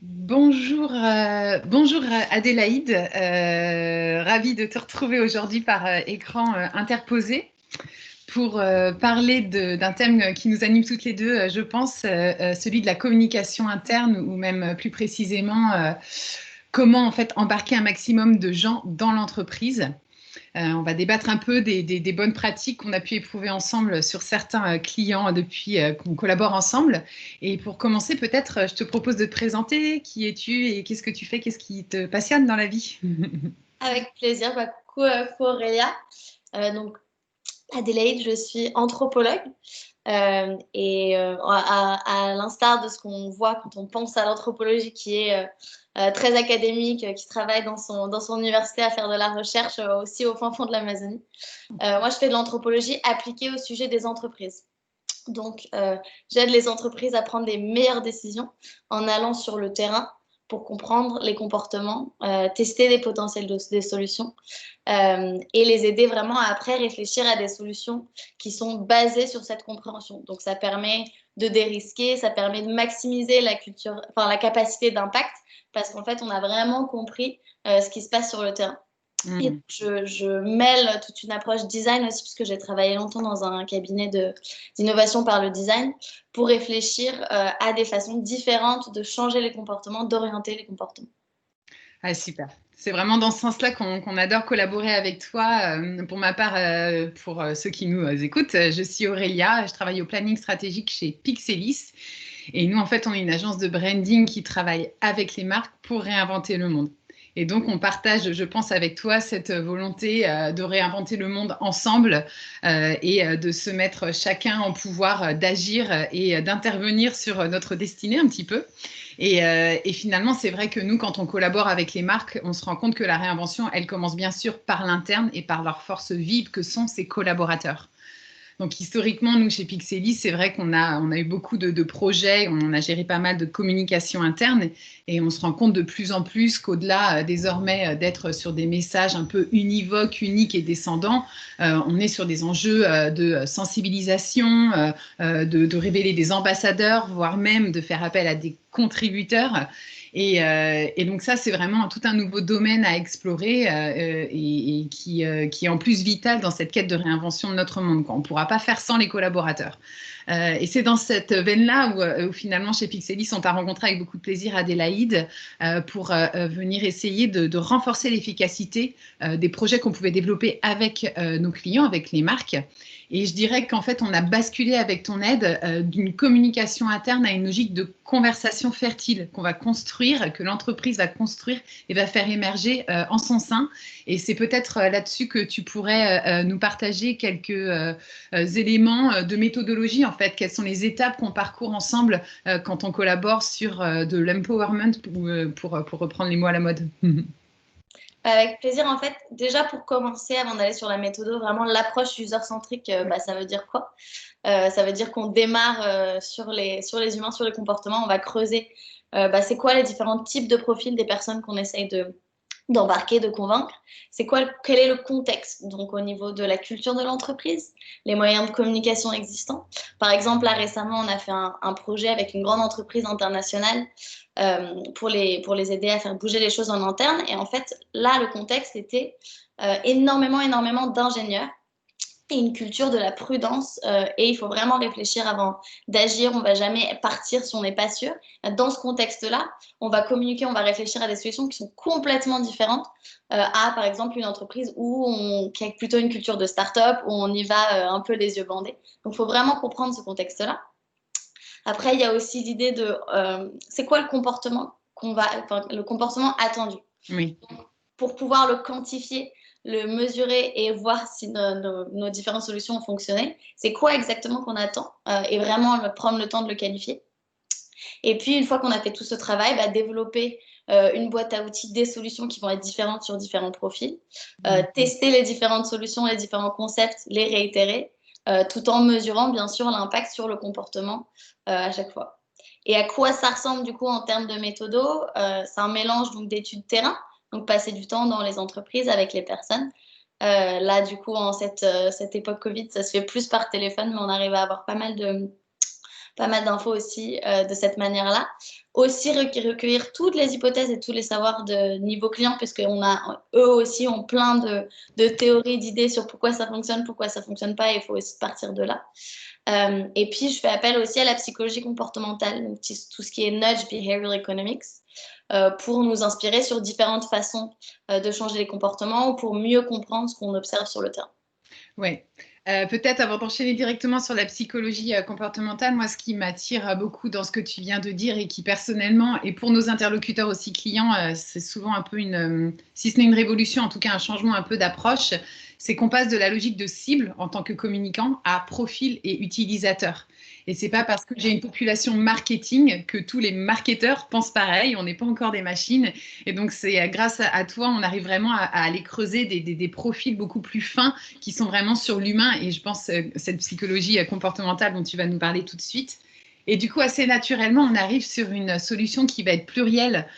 Bonjour Adélaïde, ravie de te retrouver aujourd'hui par écran interposé pour parler d'un thème qui nous anime toutes les deux, je pense, celui de la communication interne ou même plus précisément comment en fait embarquer un maximum de gens dans l'entreprise. On va débattre un peu des bonnes pratiques qu'on a pu éprouver ensemble sur certains clients depuis qu'on collabore ensemble. Et pour commencer, peut-être, je te propose de te présenter. Qui es-tu et qu'est-ce que tu fais? Qu'est-ce qui te passionne dans la vie? Avec plaisir. Coucou Aurélia. Donc, Adélaïde, je suis anthropologue. À l'instar de ce qu'on voit quand on pense à l'anthropologie qui est très académique, qui travaille dans son université à faire de la recherche aussi au fin fond de l'Amazonie, moi, je fais de l'anthropologie appliquée au sujet des entreprises. Donc, j'aide les entreprises à prendre les meilleures décisions en allant sur le terrain pour comprendre les comportements, tester les potentiels des solutions et les aider vraiment à après réfléchir à des solutions qui sont basées sur cette compréhension. Donc, ça permet de dérisquer, ça permet de maximiser la capacité d'impact parce qu'en fait, on a vraiment compris ce qui se passe sur le terrain. Et Hmm. je mêle toute une approche design aussi, puisque j'ai travaillé longtemps dans un cabinet d'innovation par le design, pour réfléchir à des façons différentes de changer les comportements, d'orienter les comportements. Ah, super. C'est vraiment dans ce sens-là qu'on adore collaborer avec toi. Pour ma part, pour ceux qui nous écoutent, je suis Aurélia, je travaille au planning stratégique chez Pixelis. Et nous, en fait, on est une agence de branding qui travaille avec les marques pour réinventer le monde. Et donc, on partage, je pense, avec toi cette volonté de réinventer le monde ensemble et de se mettre chacun en pouvoir d'agir et d'intervenir sur notre destinée un petit peu. Et finalement, c'est vrai que nous, quand on collabore avec les marques, on se rend compte que la réinvention, elle commence bien sûr par l'interne et par leur force vive que sont ses collaborateurs. Donc historiquement, nous, chez Pixelis, c'est vrai qu'on a eu beaucoup de projets, on a géré pas mal de communication interne et on se rend compte de plus en plus qu'au-delà désormais d'être sur des messages un peu univoques, uniques et descendants, on est sur des enjeux de sensibilisation, de révéler des ambassadeurs, voire même de faire appel à des contributeurs. Et donc ça, c'est vraiment tout un nouveau domaine à explorer et qui est en plus vital dans cette quête de réinvention de notre monde. Quoi. On ne pourra pas faire sans les collaborateurs. Et c'est dans cette veine-là où finalement chez Pixelis, on t'a rencontré avec beaucoup de plaisir Adélaïde pour venir essayer de renforcer l'efficacité des projets qu'on pouvait développer avec nos clients, avec les marques. Et je dirais qu'en fait, on a basculé avec ton aide d'une communication interne à une logique de conversation fertile qu'on va construire, que l'entreprise va construire et va faire émerger en son sein. Et c'est peut-être là-dessus que tu pourrais nous partager quelques éléments de méthodologie, en fait. Quelles sont les étapes qu'on parcourt ensemble quand on collabore sur de l'empowerment, pour reprendre les mots à la mode. Avec plaisir, en fait, déjà pour commencer, avant d'aller sur la méthode, vraiment l'approche user-centrique, ça veut dire quoi? Ça veut dire qu'on démarre sur les humains, sur les comportements, on va creuser c'est quoi les différents types de profils des personnes qu'on essaye d'embarquer, de convaincre. Quel est le contexte, donc au niveau de la culture de l'entreprise, les moyens de communication existants. Par exemple, là récemment, on a fait un projet avec une grande entreprise internationale pour les aider à faire bouger les choses en interne. Et en fait, là, le contexte était énormément d'ingénieurs et une culture de la prudence et il faut vraiment réfléchir avant d'agir. On ne va jamais partir si on n'est pas sûr. Dans ce contexte-là, on va communiquer, on va réfléchir à des solutions qui sont complètement différentes à, par exemple, une entreprise qui a plutôt une culture de start-up, où on y va un peu les yeux bandés. Donc, il faut vraiment comprendre ce contexte-là. Après, il y a aussi l'idée de c'est quoi le comportement le comportement attendu. Oui. Pour pouvoir le quantifier, le mesurer et voir si nos différentes solutions ont fonctionné, c'est quoi exactement qu'on attend et vraiment prendre le temps de le qualifier. Et puis, une fois qu'on a fait tout ce travail, développer une boîte à outils, des solutions qui vont être différentes sur différents profils, tester les différentes solutions, les différents concepts, les réitérer, tout en mesurant bien sûr l'impact sur le comportement à chaque fois. Et à quoi ça ressemble du coup en termes de méthodo C'est un mélange donc d'études terrain, donc passer du temps dans les entreprises avec les personnes. Là, du coup, en cette époque Covid, ça se fait plus par téléphone, mais on arrive à avoir pas mal pas mal d'infos aussi de cette manière-là. Aussi recueillir toutes les hypothèses et tous les savoirs de niveau client, puisque eux aussi ont plein de théories, d'idées sur pourquoi ça fonctionne pas, et il faut aussi partir de là. Et puis, je fais appel aussi à la psychologie comportementale, donc tout ce qui est nudge behavioral economics, pour nous inspirer sur différentes façons de changer les comportements ou pour mieux comprendre ce qu'on observe sur le terrain. Oui. Peut-être avant d'enchaîner directement sur la psychologie comportementale, moi, ce qui m'attire beaucoup dans ce que tu viens de dire et qui personnellement, et pour nos interlocuteurs aussi clients, c'est souvent un peu si ce n'est une révolution, en tout cas un changement un peu d'approche, c'est qu'on passe de la logique de cible en tant que communicant à profil et utilisateur. Et c'est pas parce que j'ai une population marketing que tous les marketeurs pensent pareil, on n'est pas encore des machines. Et donc, c'est grâce à toi, on arrive vraiment à aller creuser des profils beaucoup plus fins qui sont vraiment sur l'humain. Et je pense cette psychologie comportementale dont tu vas nous parler tout de suite. Et du coup, assez naturellement, on arrive sur une solution qui va être plurielle,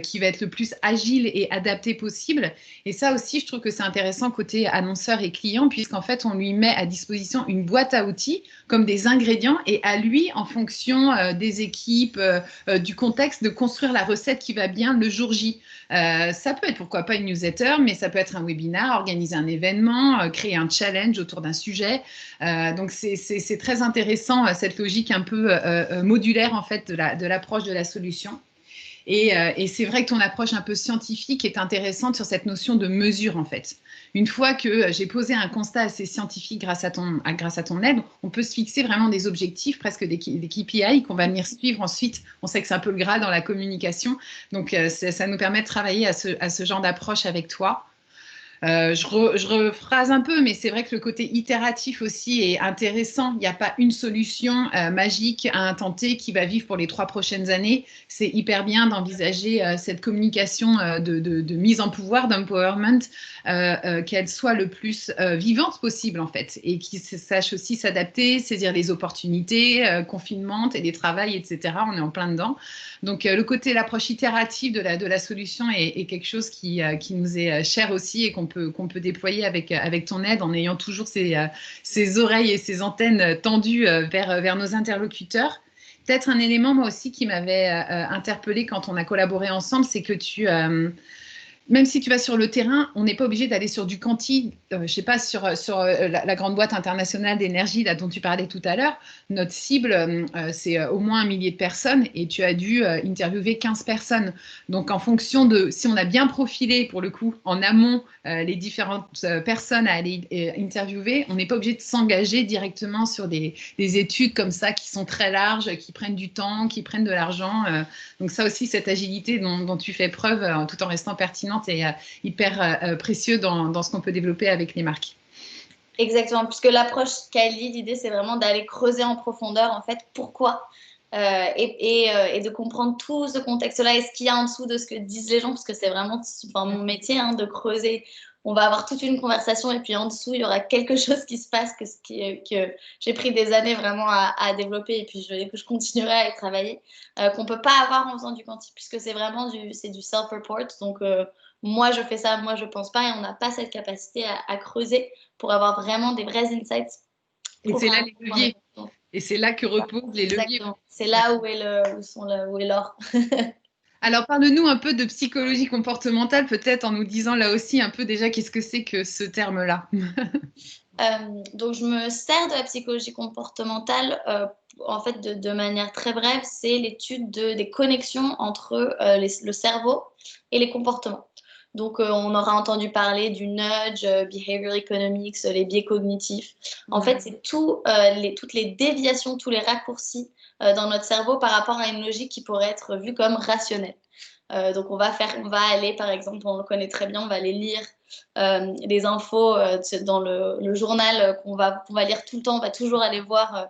qui va être le plus agile et adaptée possible. Et ça aussi, je trouve que c'est intéressant côté annonceur et client, puisqu'en fait, on lui met à disposition une boîte à outils comme des ingrédients et à lui, en fonction des équipes, du contexte, de construire la recette qui va bien le jour J. Ça peut être pourquoi pas une newsletter, mais ça peut être un webinar, organiser un événement, créer un challenge autour d'un sujet. Donc, c'est très intéressant, cette logique un peu modulaire en fait de l'approche de la solution. Et c'est vrai que ton approche un peu scientifique est intéressante sur cette notion de mesure en fait. Une fois que j'ai posé un constat assez scientifique grâce à ton aide, on peut se fixer vraiment des objectifs, presque des KPI qu'on va venir suivre ensuite. On sait que c'est un peu le gras dans la communication, donc ça nous permet de travailler à ce genre d'approche avec toi. Je rephrase un peu, mais c'est vrai que le côté itératif aussi est intéressant. Il n'y a pas une solution magique à intenter qui va vivre pour les 3 prochaines années. C'est hyper bien d'envisager cette communication de mise en pouvoir, d'empowerment, qu'elle soit le plus vivante possible en fait, et qui sache aussi s'adapter, saisir les opportunités, confinement, télétravail, etc. On est en plein dedans. Donc l'approche itérative de la solution est quelque chose qui nous est cher aussi et qu'on peut déployer avec ton aide en ayant toujours ces oreilles et ces antennes tendues vers nos interlocuteurs. Peut-être un élément, moi aussi, qui m'avait interpellée quand on a collaboré ensemble, c'est que même si tu vas sur le terrain, on n'est pas obligé d'aller sur du quanti. Je ne sais pas, sur la grande boîte internationale d'énergie dont tu parlais tout à l'heure, notre cible, c'est au moins 1 millier de personnes et tu as dû interviewer 15 personnes. Donc, en fonction de si on a bien profilé, pour le coup, en amont, les différentes personnes à aller interviewer, on n'est pas obligé de s'engager directement sur des études comme ça qui sont très larges, qui prennent du temps, qui prennent de l'argent. Donc, ça aussi, cette agilité dont tu fais preuve tout en restant pertinente et hyper précieux dans ce qu'on peut développer avec les marques. Exactement, puisque l'approche Kylie, l'idée c'est vraiment d'aller creuser en profondeur en fait pourquoi et de comprendre tout ce contexte-là et ce qu'il y a en dessous de ce que disent les gens, parce que c'est vraiment mon métier de creuser. On va avoir toute une conversation et puis en dessous il y aura quelque chose qui se passe que j'ai pris des années vraiment à développer et puis que je continuerai à y travailler, qu'on peut pas avoir en faisant du quanti, puisque c'est vraiment du self-report. Donc moi je fais ça, moi je pense pas, et on n'a pas cette capacité à creuser pour avoir vraiment des vrais insights. Et c'est là les leviers. Et c'est là que reposent les leviers. Exactement. C'est là où est l'or. Alors, parle-nous un peu de psychologie comportementale, peut-être en nous disant là aussi un peu déjà qu'est-ce que c'est que ce terme-là. Donc, je me sers de la psychologie comportementale en fait de manière très brève. C'est l'étude des connexions entre le cerveau et les comportements. Donc, on aura entendu parler du nudge, behavioral economics, les biais cognitifs. En fait, c'est toutes les déviations, tous les raccourcis dans notre cerveau par rapport à une logique qui pourrait être vue comme rationnelle. Donc, on va aller, par exemple, on le connaît très bien, on va aller lire les infos dans le journal qu'on va lire tout le temps. On va toujours aller voir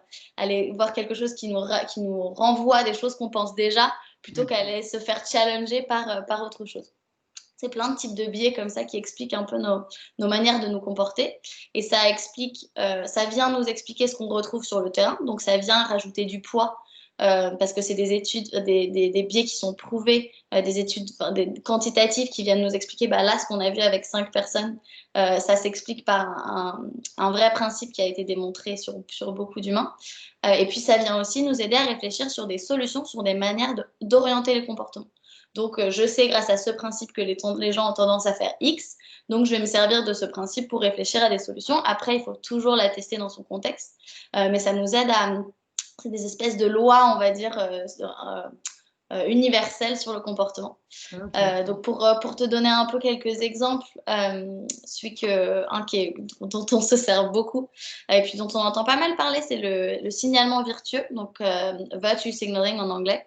quelque chose qui nous renvoie à des choses qu'on pense déjà, plutôt qu'aller se faire challenger par autre chose. C'est plein de types de biais comme ça qui expliquent un peu nos manières de nous comporter. Et ça vient nous expliquer ce qu'on retrouve sur le terrain. Donc, ça vient rajouter du poids parce que c'est des études, des biais qui sont prouvés, des études quantitatives qui viennent nous expliquer, bah, là, ce qu'on a vu avec 5 personnes, ça s'explique par un vrai principe qui a été démontré sur beaucoup d'humains. Et puis, ça vient aussi nous aider à réfléchir sur des solutions, sur des manières d'orienter les comportements. Donc, je sais grâce à ce principe que les gens ont tendance à faire X. Donc, je vais me servir de ce principe pour réfléchir à des solutions. Après, il faut toujours la tester dans son contexte. Mais ça nous aide à... C'est des espèces de lois, on va dire, universelles sur le comportement. Okay. Donc, pour te donner un peu quelques exemples, dont on se sert beaucoup et puis dont on entend pas mal parler, c'est le signalement virtueux, donc virtue signaling en anglais.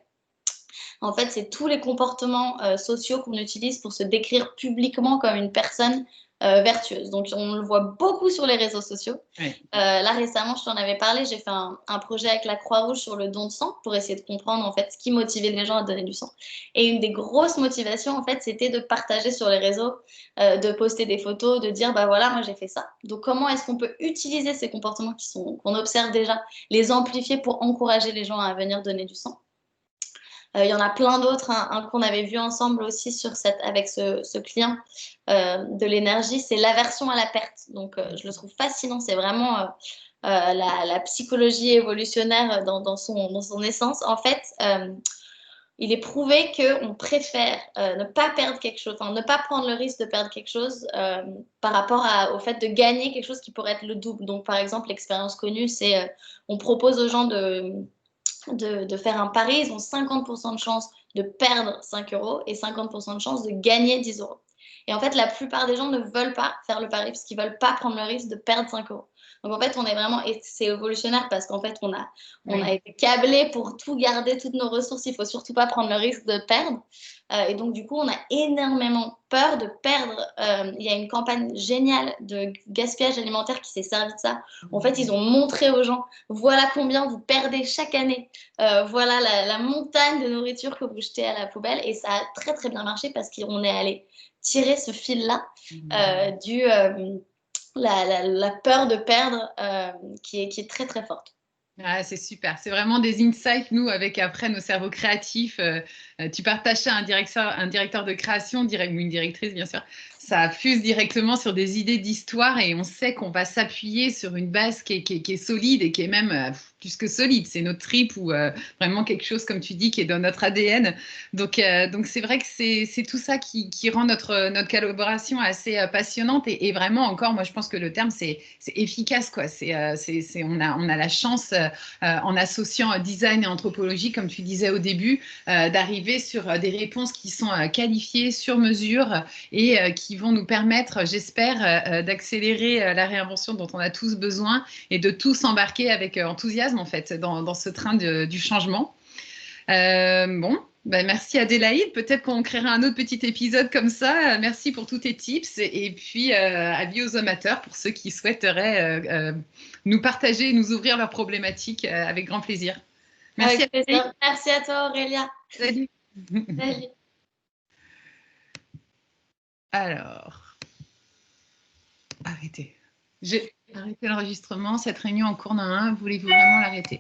En fait, c'est tous les comportements sociaux qu'on utilise pour se décrire publiquement comme une personne vertueuse. Donc, on le voit beaucoup sur les réseaux sociaux. Oui. Là, récemment, je t'en avais parlé, j'ai fait un projet avec la Croix-Rouge sur le don de sang pour essayer de comprendre en fait ce qui motivait les gens à donner du sang. Et une des grosses motivations, en fait, c'était de partager sur les réseaux, de poster des photos, de dire, bah voilà, moi j'ai fait ça. Donc, comment est-ce qu'on peut utiliser ces comportements qu'on observe déjà, les amplifier pour encourager les gens à venir donner du sang? Il y en a plein d'autres, un qu'on avait vu ensemble aussi avec ce client de l'énergie, c'est l'aversion à la perte. Donc, je le trouve fascinant. C'est vraiment la psychologie évolutionnaire dans son essence. En fait, il est prouvé qu'on préfère ne pas perdre quelque chose, enfin, ne pas prendre le risque de perdre quelque chose par rapport au fait de gagner quelque chose qui pourrait être le double. Donc, par exemple, l'expérience connue, c'est on propose aux gens de faire un pari, ils ont 50% de chance de perdre 5 euros et 50% de chance de gagner 10 euros. Et en fait, la plupart des gens ne veulent pas faire le pari parce qu'ils ne veulent pas prendre le risque de perdre 5 euros. Donc en fait, on est vraiment, et c'est évolutionnaire parce qu'en fait, on a été câblé pour tout garder, toutes nos ressources. Il ne faut surtout pas prendre le risque de perdre. Et donc du coup, on a énormément peur de perdre. Il y a une campagne géniale de gaspillage alimentaire qui s'est servi de ça. En fait, ils ont montré aux gens, voilà combien vous perdez chaque année. Voilà la montagne de nourriture que vous jetez à la poubelle. Et ça a très très bien marché parce qu'on est allé tirer ce fil-là la peur de perdre qui est très très forte. Ah, c'est super, c'est vraiment des insights, nous, avec après nos cerveaux créatifs. Tu partages ça à un directeur de création, ou une directrice, bien sûr. Ça fuse directement sur des idées d'histoire et on sait qu'on va s'appuyer sur une base qui est solide et qui est même plus que solide. C'est notre trip ou vraiment quelque chose, comme tu dis, qui est dans notre ADN. Donc c'est vrai que c'est tout ça qui rend notre collaboration assez passionnante et vraiment encore, moi, je pense que le terme, c'est efficace, quoi. On a la chance, en associant design et anthropologie, comme tu disais au début, d'arriver sur des réponses qui sont qualifiées, sur mesure et qui vont nous permettre, j'espère, d'accélérer la réinvention dont on a tous besoin et de tous embarquer avec enthousiasme, en fait, dans ce train du changement. Bon, ben merci Adélaïde. Peut-être qu'on créera un autre petit épisode comme ça. Merci pour tous tes tips et puis avis aux amateurs pour ceux qui souhaiteraient nous partager et nous ouvrir leurs problématiques avec grand plaisir. Merci. Avec plaisir. Merci à toi Aurélia. Salut. Salut. Alors, arrêtez. J'ai arrêté l'enregistrement. Cette réunion en cours d'un 1. Voulez-vous vraiment l'arrêter ?